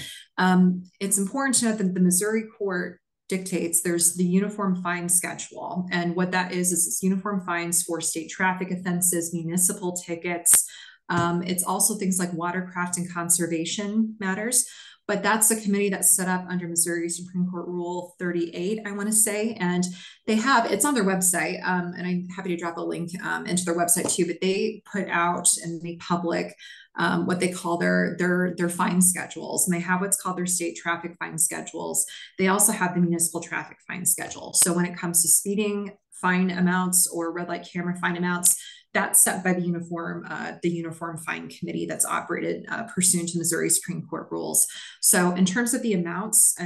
It's important to note that the Missouri court dictates there's the uniform fine schedule. And what that is it's uniform fines for state traffic offenses, municipal tickets. It's also things like watercraft and conservation matters. But that's the committee that's set up under Missouri Supreme Court Rule 38, I want to say. And they have, it's on their website, and I'm happy to drop a link into their website too, but they put out and make public what they call their fine schedules. And they have what's called their state traffic fine schedules. They also have the municipal traffic fine schedule. So when it comes to speeding fine amounts or red light camera fine amounts, that's set by the uniform fine committee that's operated pursuant to Missouri Supreme Court rules. So in terms of the amounts,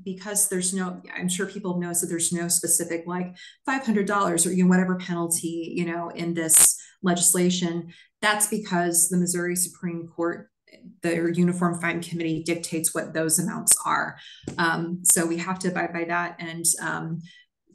because there's no, I'm sure people know, so there's no specific like $500 or, you know, whatever penalty, you know, in this legislation. That's because the Missouri Supreme Court, their uniform fine committee dictates what those amounts are. So we have to abide by that. And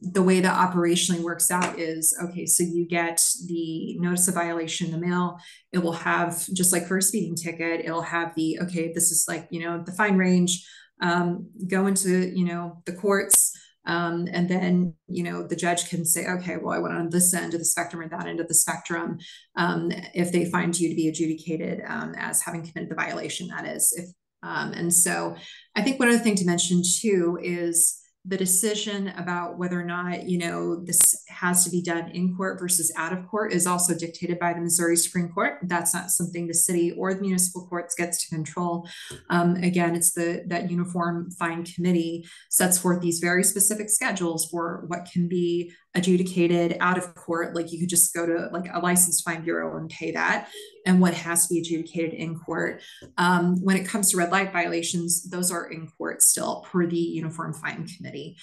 the way that operationally works out is, okay, so you get the notice of violation in the mail. It will have, just like for a speeding ticket, it'll have the, okay, this is like, you know, the fine range, go into, you know, the courts. And then, you know, the judge can say, okay, well, I went on this end of the spectrum or that end of the spectrum. If they find you to be adjudicated as having committed the violation, that is. And so I think one other thing to mention too is the decision about whether or not, you know, this has to be done in court versus out of court is also dictated by the Missouri Supreme Court. That's not something the city or the municipal courts gets to control. Again, it's that uniform fine committee sets forth these very specific schedules for what can be adjudicated out of court. Like you could just go to like a licensed fine bureau and pay that, and what has to be adjudicated in court. When it comes to red light violations, those are in court still per the uniform fine committee.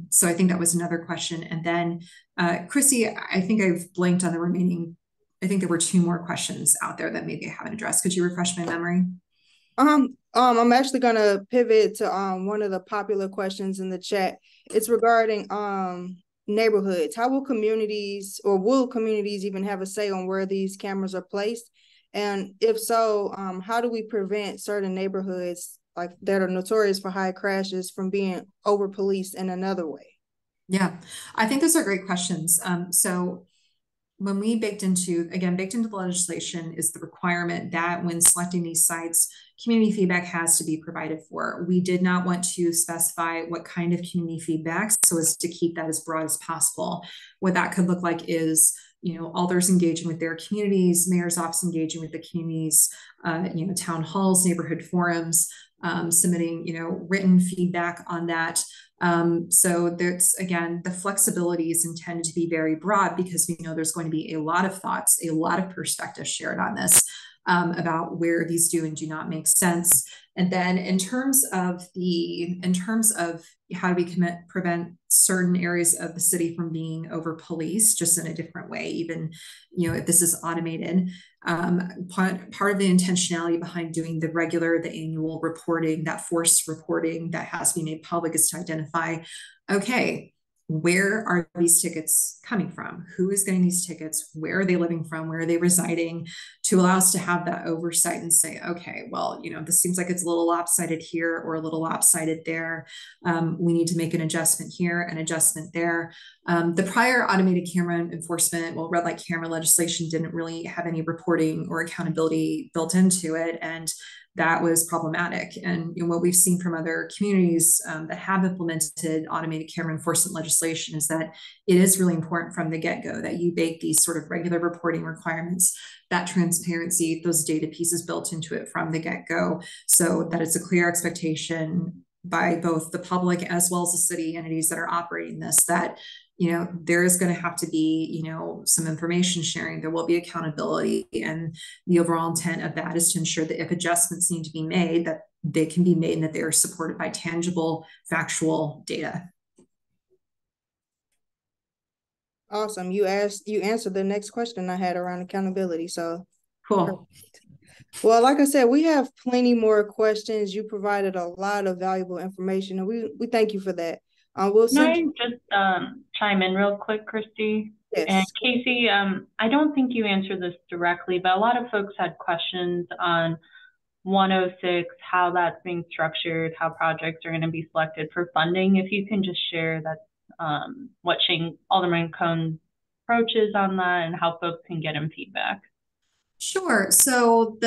So I think that was another question. And then Chrissy, I think I've blanked on the remaining. I think there were two more questions out there that maybe I haven't addressed. Could you refresh my memory? I'm actually gonna pivot to one of the popular questions in the chat. It's regarding neighborhoods? How will communities, or will communities even have a say on where these cameras are placed? And if so, how do we prevent certain neighborhoods like that are notorious for high crashes from being over policed in another way? Yeah, I think those are great questions. So when we baked into the legislation is the requirement that when selecting these sites, community feedback has to be provided for. We did not want to specify what kind of community feedback, so as to keep that as broad as possible. What that could look like is, alders engaging with their communities, mayor's office engaging with the communities, town halls, neighborhood forums, submitting, written feedback on that. So there's, again, the flexibility is intended to be very broad because we know there's going to be a lot of thoughts, a lot of perspectives shared on this, about where these do and do not make sense. And then in terms of how do we prevent certain areas of the city from being over policed just in a different way, even, if this is automated, part of the intentionality behind doing the annual reporting, that forced reporting that has to be made public, is to identify, okay, where are these tickets coming from? Who is getting these tickets? Where are they living from? Where are they residing? To allow us to have that oversight and say, okay, well, this seems like it's a little lopsided here or a little lopsided there. We need to make an adjustment here, an adjustment there. The prior automated camera enforcement, red light camera legislation didn't really have any reporting or accountability built into it. And that was problematic. And what we've seen from other communities that have implemented automated camera enforcement legislation is that it is really important from the get-go that you bake these sort of regular reporting requirements, that transparency, those data pieces built into it from the get-go, so that it's a clear expectation by both the public as well as the city entities that are operating this, that there is going to have to be, some information sharing. There will be accountability. And the overall intent of that is to ensure that if adjustments need to be made, that they can be made and that they are supported by tangible, factual data. Awesome. You answered the next question I had around accountability. So cool. Perfect. Well, like I said, we have plenty more questions. You provided a lot of valuable information, and we thank you for that. Can I just chime in real quick, Christy? Yes. And Casey, I don't think you answered this directly, but a lot of folks had questions on 106, how that's being structured, how projects are going to be selected for funding. If you can just share that, what Alderman Cohn's approach is on that and how folks can get him feedback. Sure. So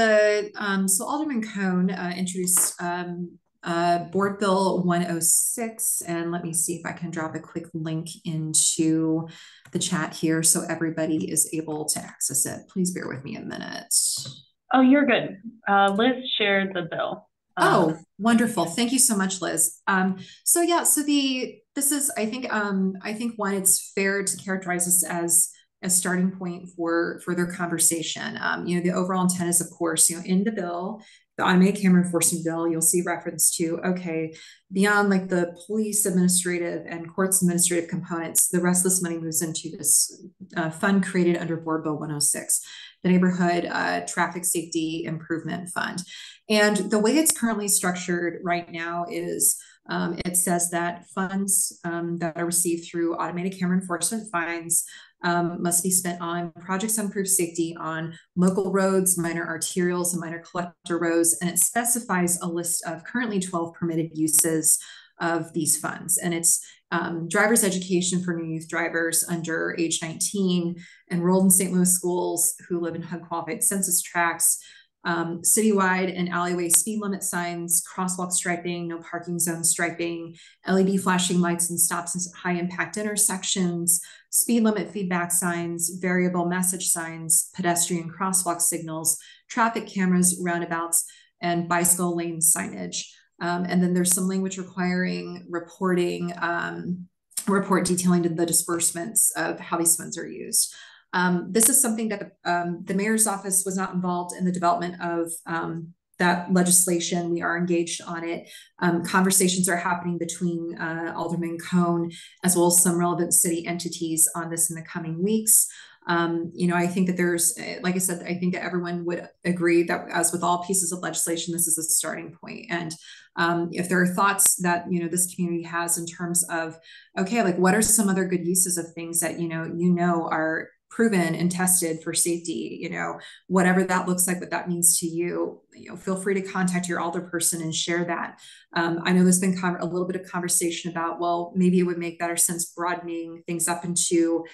Alderman Cohn introduced Board Bill 106, and let me see if I can drop a quick link into the chat here so everybody is able to access it. Please bear with me a minute. Oh, you're good. Liz shared the bill. Oh, wonderful. Thank you so much, Liz. This is, I think one, it's fair to characterize this as a starting point for further conversation. The overall intent is, of course, in the bill, the automated camera enforcement bill, you'll see reference to, okay, beyond like the police administrative and courts administrative components, the rest of this money moves into this fund created under Board Bill 106, the Neighborhood Traffic Safety Improvement Fund. And the way it's currently structured right now is it says that funds that are received through automated camera enforcement fines must be spent on projects to improve safety on local roads, minor arterials, and minor collector roads. And it specifies a list of currently 12 permitted uses of these funds. And it's driver's education for new youth drivers under age 19, enrolled in St. Louis schools who live in HUD qualified census tracts, citywide and alleyway speed limit signs, crosswalk striping, no parking zone striping, LED flashing lights and stops in high impact intersections, speed limit feedback signs, variable message signs, pedestrian crosswalk signals, traffic cameras, roundabouts, and bicycle lane signage. And then there's some language requiring report detailing the disbursements of how these funds are used. This is something that the mayor's office was not involved in the development of that legislation. We are engaged on it. Conversations are happening between Alderman Cohn as well as some relevant city entities on this in the coming weeks. I think that there's, like I said, I think that everyone would agree that, as with all pieces of legislation, this is a starting point. And if there are thoughts that, this community has in terms of, okay, like what are some other good uses of things that, are proven and tested for safety, whatever that looks like, what that means to you, feel free to contact your alderperson and share that. I know there's been a little bit of conversation about, well, maybe it would make better sense broadening things up into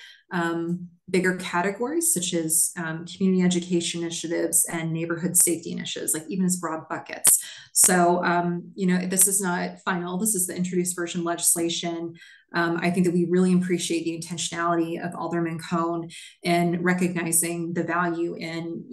bigger categories, such as community education initiatives and neighborhood safety initiatives, like even as broad buckets. So, this is not final. This is the introduced version legislation. I think that we really appreciate the intentionality of Alderman Cohn in recognizing the value in,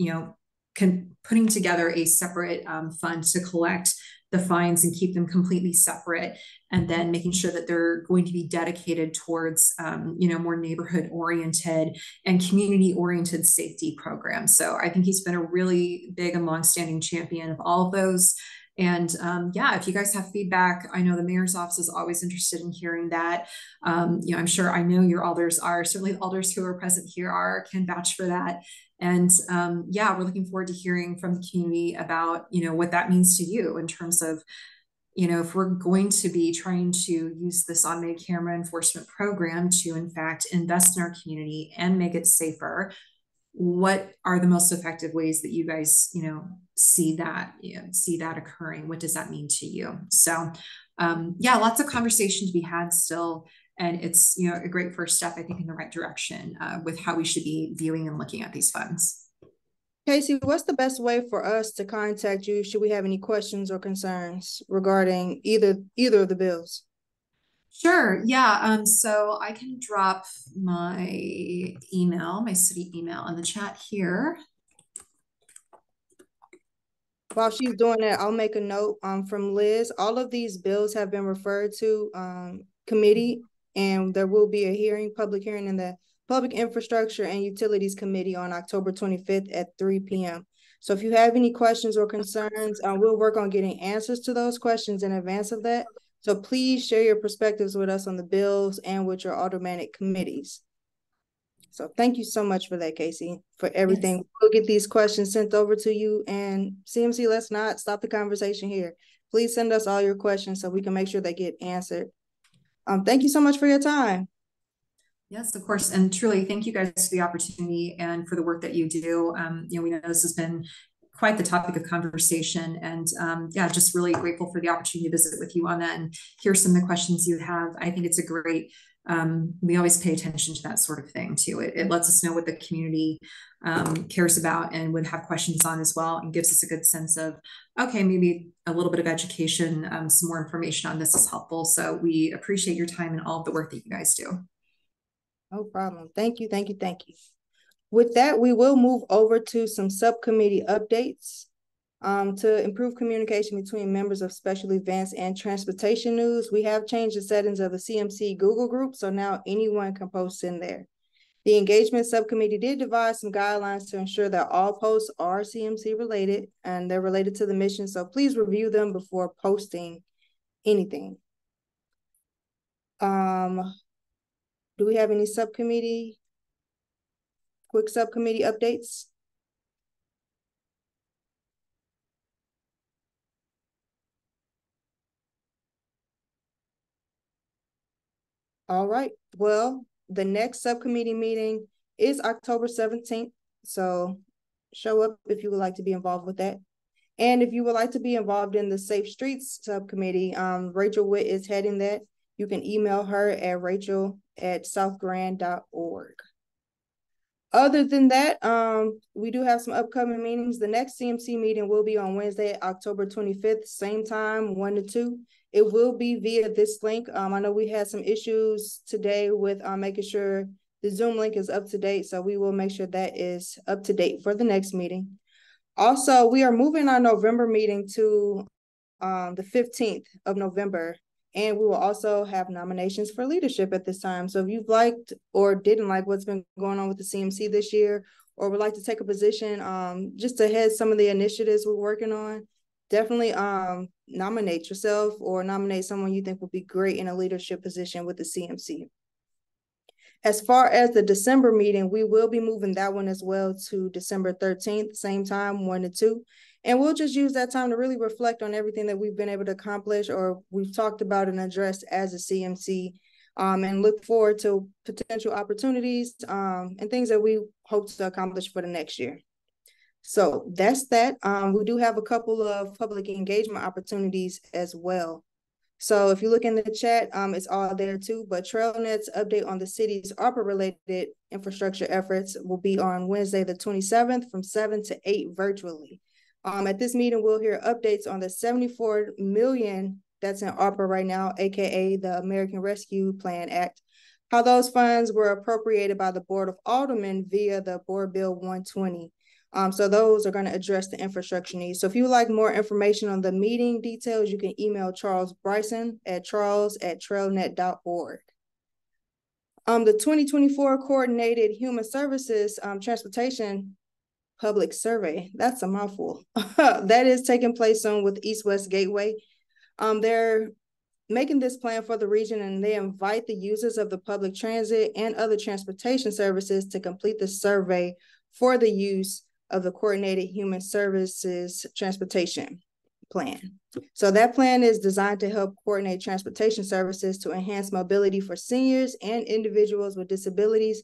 putting together a separate fund to collect the fines and keep them completely separate, and then making sure that they're going to be dedicated towards, more neighborhood oriented and community oriented safety programs. So I think he's been a really big and longstanding champion of all of those. And if you guys have feedback, I know the mayor's office is always interested in hearing that. I'm sure, I know your alders are, certainly the alders who are present here can vouch for that. And we're looking forward to hearing from the community about, what that means to you in terms of, if we're going to be trying to use this automated camera enforcement program to, in fact, invest in our community and make it safer, what are the most effective ways that you guys, see that occurring? What does that mean to you? So, lots of conversation to be had still. And it's, a great first step, I think, in the right direction with how we should be viewing and looking at these funds. Casey, what's the best way for us to contact you should we have any questions or concerns regarding either of the bills? Sure. Yeah. So I can drop my email, my city email in the chat here. While she's doing that, I'll make a note from Liz. All of these bills have been referred to committee, and there will be a public hearing in the Public Infrastructure and Utilities Committee on October 25th at 3 p.m. So if you have any questions or concerns, we'll work on getting answers to those questions in advance of that. So please share your perspectives with us on the bills and with your aldermanic committees. So thank you so much for that, Casey, for everything. Yes. We'll get these questions sent over to you, and CMC, let's not stop the conversation here. Please send us all your questions so we can make sure they get answered. Thank you so much for your time. Yes, of course. And truly, thank you guys for the opportunity and for the work that you do. We know this has been quite the topic of conversation, and just really grateful for the opportunity to visit with you on that and hear some of the questions you have. I think it's a great, we always pay attention to that sort of thing too. It lets us know what the community cares about and would have questions on as well, and gives us a good sense of, okay, maybe a little bit of education, some more information on this is helpful. So we appreciate your time and all of the work that you guys do. No problem. Thank you. Thank you. Thank you. With that, we will move over to some subcommittee updates. To improve communication between members of special events and transportation news, we have changed the settings of the CMC Google group, so now anyone can post in there. The engagement subcommittee did devise some guidelines to ensure that all posts are CMC related and they're related to the mission, so please review them before posting anything. Do we have any quick subcommittee updates? All right. Well, the next subcommittee meeting is October 17th. So show up if you would like to be involved with that. And if you would like to be involved in the Safe Streets subcommittee, Rachel Witt is heading that. You can email her at rachel@southgrand.org. Other than that, we do have some upcoming meetings. The next CMC meeting will be on Wednesday, October 25th, same time, 1 to 2. It will be via this link. I know we had some issues today with making sure the Zoom link is up to date, so we will make sure that is up to date for the next meeting. Also, we are moving our November meeting to the 15th of November, and we will also have nominations for leadership at this time. So if you've liked or didn't like what's been going on with the CMC this year, or would like to take a position just to head some of the initiatives we're working on, definitely nominate yourself or nominate someone you think would be great in a leadership position with the CMC. As far as the December meeting, we will be moving that one as well to December 13th, same time, 1 to 2. And we'll just use that time to really reflect on everything that we've been able to accomplish or we've talked about and addressed as a CMC, and look forward to potential opportunities and things that we hope to accomplish for the next year. So that's that. We do have a couple of public engagement opportunities as well. So if you look in the chat, it's all there too, but TrailNet's update on the city's ARPA-related infrastructure efforts will be on Wednesday, the 27th from 7 to 8 virtually. At this meeting, we'll hear updates on the $74 million that's in ARPA right now, AKA the American Rescue Plan Act, how those funds were appropriated by the Board of Aldermen via the Board Bill 120. So those are going to address the infrastructure needs. So if you would like more information on the meeting details, you can email Charles Bryson at charles@trailnet.org. The 2024 Coordinated Human Services Transportation Public Survey, that's a mouthful. That is taking place soon with East-West Gateway. They're making this plan for the region, and they invite the users of the public transit and other transportation services to complete the survey for the use of the Coordinated Human Services Transportation Plan. So that plan is designed to help coordinate transportation services to enhance mobility for seniors and individuals with disabilities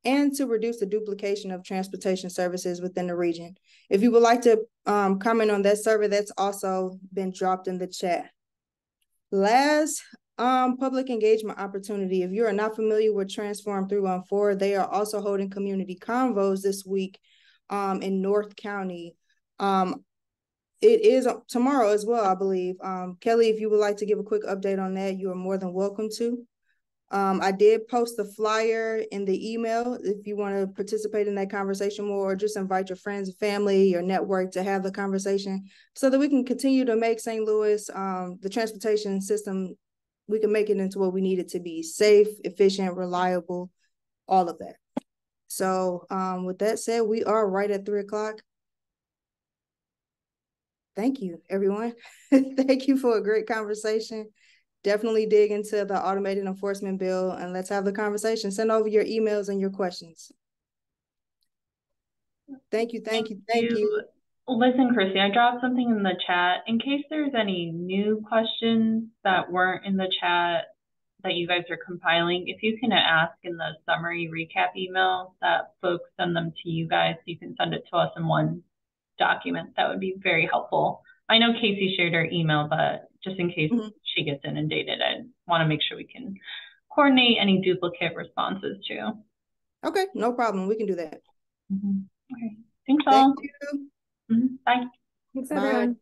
and to reduce the duplication of transportation services within the region. If you would like to comment on that survey, that's also been dropped in the chat. Last public engagement opportunity. If you are not familiar with Transform 314, they are also holding community convos this week in North County. It is tomorrow as well, I believe. Kelly, if you would like to give a quick update on that, you are more than welcome to. I did post the flyer in the email if you want to participate in that conversation more, or just invite your friends and family, your network to have the conversation so that we can continue to make St. Louis, the transportation system, we can make it into what we need it to be: safe, efficient, reliable, all of that. So with that said, we are right at 3 o'clock. Thank you, everyone. Thank you for a great conversation. Definitely dig into the automated enforcement bill and let's have the conversation. Send over your emails and your questions. Thank you. Listen, Christy, I dropped something in the chat. In case there's any new questions that weren't in the chat that you guys are compiling, if you can ask in the summary recap email that folks send them to you guys, so you can send it to us in one document, that would be very helpful. I know Casey shared her email, but just in case she gets inundated, I want to make sure we can coordinate any duplicate responses too. Okay, no problem. We can do that. Okay, thanks all. Thank you. Bye. Thanks, Bye. everyone.